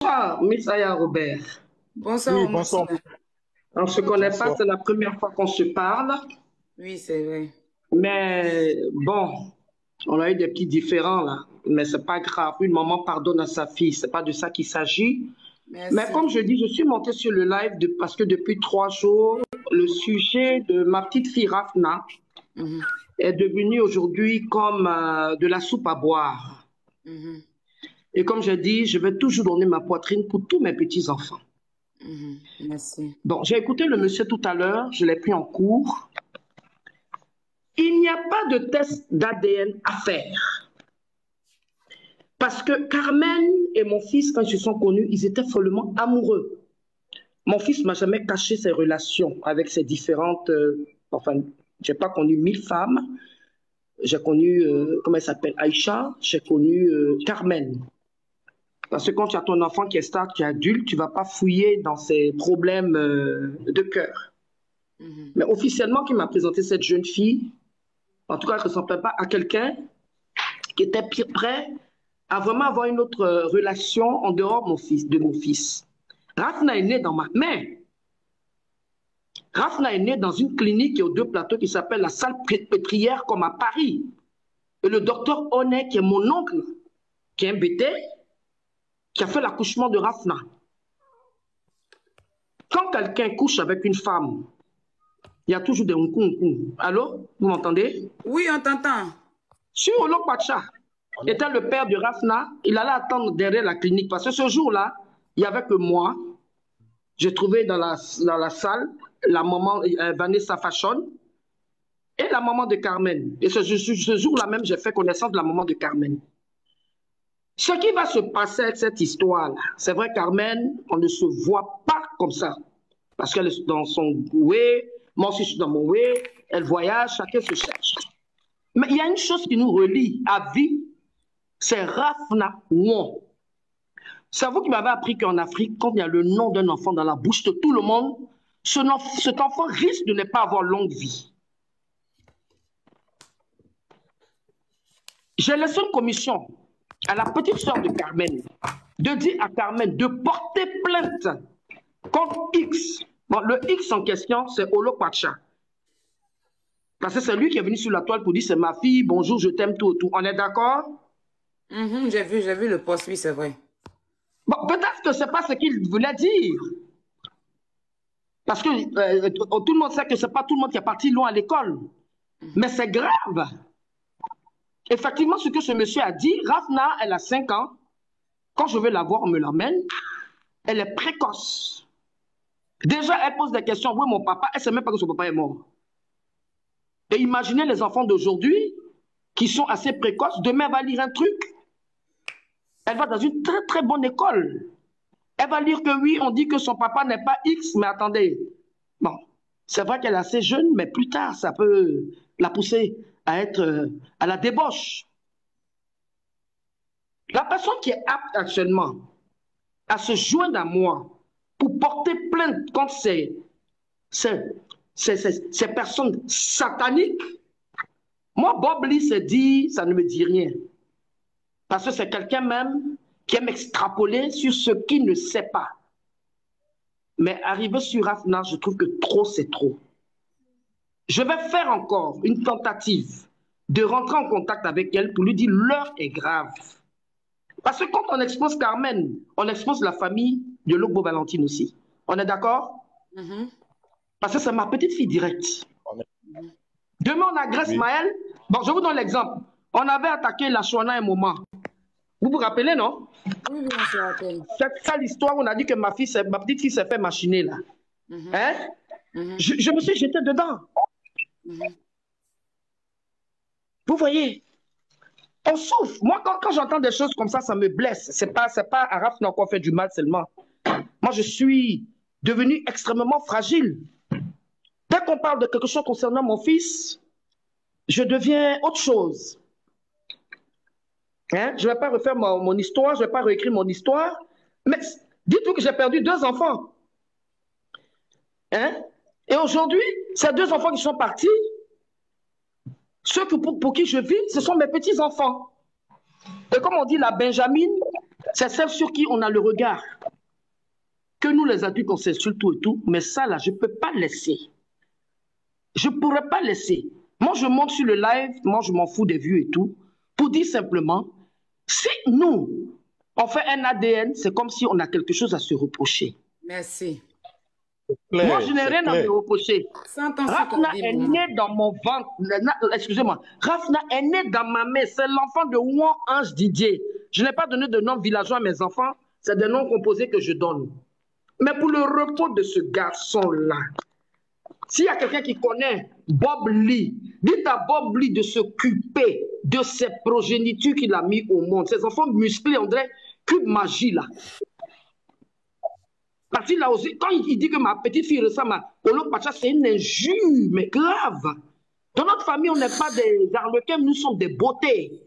Bonsoir, Miss Aya Robert. Bonsoir, Oui, monsieur. bonsoir. On ne se connaît pas, Bonsoir. c'est la première fois qu'on se parle, Oui, c'est vrai. mais bon, on a eu des petits différends là, mais c'est pas grave. Une maman pardonne à sa fille, c'est pas de ça qu'il s'agit. Mais Merci. comme je dis, je suis montée sur le live parce que depuis 3 jours, le sujet de ma petite fille Rafna Mhm, est devenu aujourd'hui comme de la soupe à boire. mhm, Et comme je dis, je vais toujours donner ma poitrine pour tous mes petits-enfants. Merci. Bon, j'ai écouté le monsieur tout à l'heure, je l'ai pris en cours. Il n'y a pas de test d'ADN à faire. Parce que Carmen et mon fils, quand ils se sont connus, ils étaient follement amoureux. Mon fils ne m'a jamais caché ses relations avec ses différentes... enfin, je n'ai pas connu 1000 femmes. J'ai connu, comment elle s'appelle, Aïcha. J'ai connu Carmen. Parce que quand tu as ton enfant qui est stable, qui est adulte, tu ne vas pas fouiller dans ses problèmes de cœur. Mais officiellement, qui m'a présenté cette jeune fille, en tout cas, elle ne ressemblait pas à quelqu'un qui était prêt à vraiment avoir une autre relation en dehors de mon fils. Rafna est né dans ma main. Rafna est né dans une clinique qui est aux deux plateaux qui s'appelle la salle pétrière comme à Paris. Et le docteur Onet, qui est mon oncle, qui est un BT, qui a fait l'accouchement de Rafna. Quand quelqu'un couche avec une femme, il y a toujours des unku. Allô? Vous m'entendez? Oui, on t'entend. Si Olo Pacha était le père de Rafna, il allait attendre derrière la clinique. Parce que ce jour-là, il n'y avait que moi. J'ai trouvé dans la salle la maman Vanessa Fashion et la maman de Carmen. Et ce jour-là même, j'ai fait connaissance de la maman de Carmen. Ce qui va se passer avec cette histoire-là, c'est vrai, Carmen, on ne se voit pas comme ça. Parce qu'elle est dans son way, moi aussi je suis dans mon way, elle voyage, chacun se cherche. Mais il y a une chose qui nous relie à vie, c'est Rafna Won. C'est vous qui m'avez appris qu'en Afrique, quand il y a le nom d'un enfant dans la bouche de tout le monde, cet enfant risque de ne pas avoir longue vie. J'ai laissé une commission à la petite sœur de Carmen de dire à Carmen de porter plainte contre X. Bon, le X en question, c'est Olo Pacha. Parce que c'est lui qui est venu sur la toile pour dire c'est ma fille, bonjour, je t'aime, tout. On est d'accord? J'ai vu le poste, oui, c'est vrai. Bon, peut-être que ce n'est pas ce qu'il voulait dire. Parce que tout le monde sait que ce n'est pas tout le monde qui est parti loin à l'école. Mais c'est grave. Effectivement, ce que ce monsieur a dit, Rafna, elle a 5 ans. Quand je veux la voir, on me l'emmène. Elle est précoce. Déjà, elle pose des questions. Oui, mon papa, elle ne sait même pas que son papa est mort. Et imaginez les enfants d'aujourd'hui qui sont assez précoces. Demain, elle va lire un truc. Elle va dans une très, très bonne école. Elle va lire que oui, on dit que son papa n'est pas X, mais attendez. Bon, c'est vrai qu'elle est assez jeune, mais plus tard, ça peut la pousser à être à la débauche. La personne qui est apte actuellement à se joindre à moi pour porter plainte contre ces personnes sataniques, moi, Bob Lee se dit, ça ne me dit rien. Parce que c'est quelqu'un même qui aime extrapoler sur ce qu'il ne sait pas. Mais arrivé sur Rafna, je trouve que trop, c'est trop. Je vais faire encore une tentative de rentrer en contact avec elle pour lui dire l'heure est grave. Parce que quand on expose Carmen, on expose la famille de Logbo Valentine aussi. On est d'accord? Parce que c'est ma petite fille directe. Demain, on agresse Maël. Bon, je vous donne l'exemple. On avait attaqué la Chouana un moment. Vous vous rappelez, non? Oui, on se rappelle. C'est ça l'histoire où on a dit que ma petite fille s'est fait machiner là. Hein? Je me suis jeté dedans. Vous voyez? On souffre. Moi, quand j'entends des choses comme ça me blesse. C'est pas à Rafna qu'on fait du mal seulement. Moi, je suis devenu extrêmement fragile. Dès qu'on parle de quelque chose concernant mon fils, je deviens autre chose. Hein? Je ne vais pas refaire mon histoire, je ne vais pas réécrire mon histoire. Mais dites-vous que j'ai perdu 2 enfants. Hein? Et aujourd'hui, ces 2 enfants qui sont partis, ceux pour qui je vis, ce sont mes petits-enfants. Et comme on dit, la Benjamine, C'est celle sur qui on a le regard. Que nous, les adultes, on s'insulte tout et tout, mais ça, là, je ne peux pas laisser. Je ne pourrais pas laisser. Moi, je monte sur le live, moi, je m'en fous des vues et tout, pour dire simplement, si nous, on fait un ADN, c'est comme si on a quelque chose à se reprocher. Merci. Moi, je n'ai rien à me reprocher. Rafna est né dans mon ventre. Excusez-moi. Rafna est né dans ma mère. C'est l'enfant de Ouan Ange Didier. Je n'ai pas donné de nom villageois à mes enfants. C'est des noms composés que je donne. Mais pour le repos de ce garçon-là, s'il y a quelqu'un qui connaît Bob Lee, dites à Bob Lee de s'occuper de ses progénitures qu'il a mis au monde. Ces enfants musclés, on dirait cube magie là. Parce qu'il a osé, quand il dit que ma petite fille ressemble à Polo Pacha, c'est une injure, mais grave. Dans notre famille, on n'est pas des arlequins, nous sommes des beautés.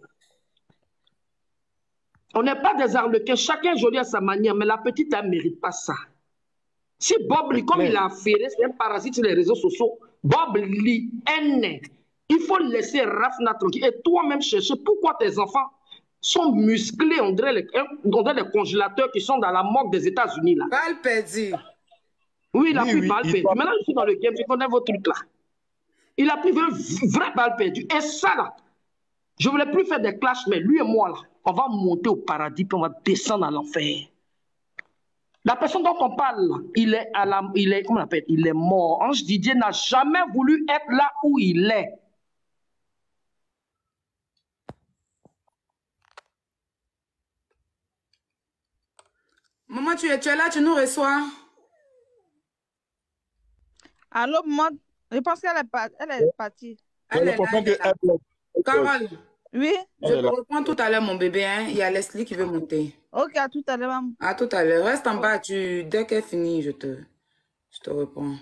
On n'est pas des arlequins, chacun est joli à sa manière, mais la petite, elle ne mérite pas ça. Si Bob Lee, comme il a affairé, c'est un parasite sur les réseaux sociaux, Bob Lee est né. Il faut laisser Rafna tranquille. Et toi-même chercher pourquoi tes enfants sont musclés, on dirait les congélateurs qui sont dans la morgue des États-Unis là. Balle perdue. Oui, il a pris balle perdue. Maintenant, je suis dans le game, je connais vos trucs là. Il a pris une vraie balle perdue. Et ça là, je ne voulais plus faire des clashs, mais lui et moi là, on va monter au paradis puis on va descendre à l'enfer. La personne dont on parle, il est, comment on appelle, il est mort. Ange Didier n'a jamais voulu être là où il est. Maman, tu es là, tu nous reçois. Allô, maman, je pense qu'elle est partie. Elle est là. Carole. Oui? Je te reprends tout à l'heure, mon bébé. Hein. Il y a Leslie qui veut monter. Ok, à tout à l'heure, maman. À tout à l'heure. Reste en bas. Dès qu'elle finit, je te reprends.